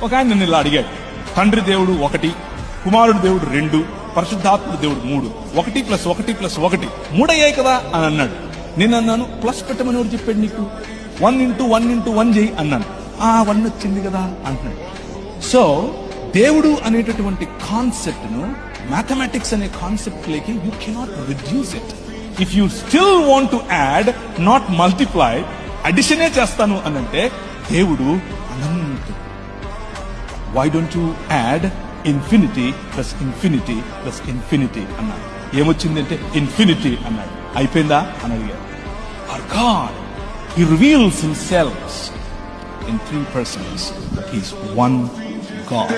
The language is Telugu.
ఒక ఆయన నన్ను ఇలా అడిగాడు, తండ్రి దేవుడు 1, కుమారుడు దేవుడు 2, పరిశుద్ధాత్ముడు దేవుడు 3, 1 + 1 + 1 3 అయ్యాయి కదా అని అన్నాడు. నేను అన్నాను, ప్లస్ పెట్టమని ఎవరు చెప్పాడు నీకు? 1 × 1 × 1 చేయి అన్నాను. 1 వచ్చింది కదా అంటున్నాడు. సో దేవుడు అనేటటువంటి కాన్సెప్ట్ ను మ్యాథమెటిక్స్ అనే కాన్సెప్ట్ లేకి you cannot reduce it. If you still want to add, not multiply, అడిషనే చేస్తాను అనంటే దేవుడు అనంతుడు. Why don't you add infinity plus infinity plus infinity అన్నాడు. ఏమొచ్చిందంటే ఇన్ఫినిటీ అన్నాడు. అయిపోయిందా అని అడిగాడు. Our God, He reveals Himself in 3 persons, but He is one God.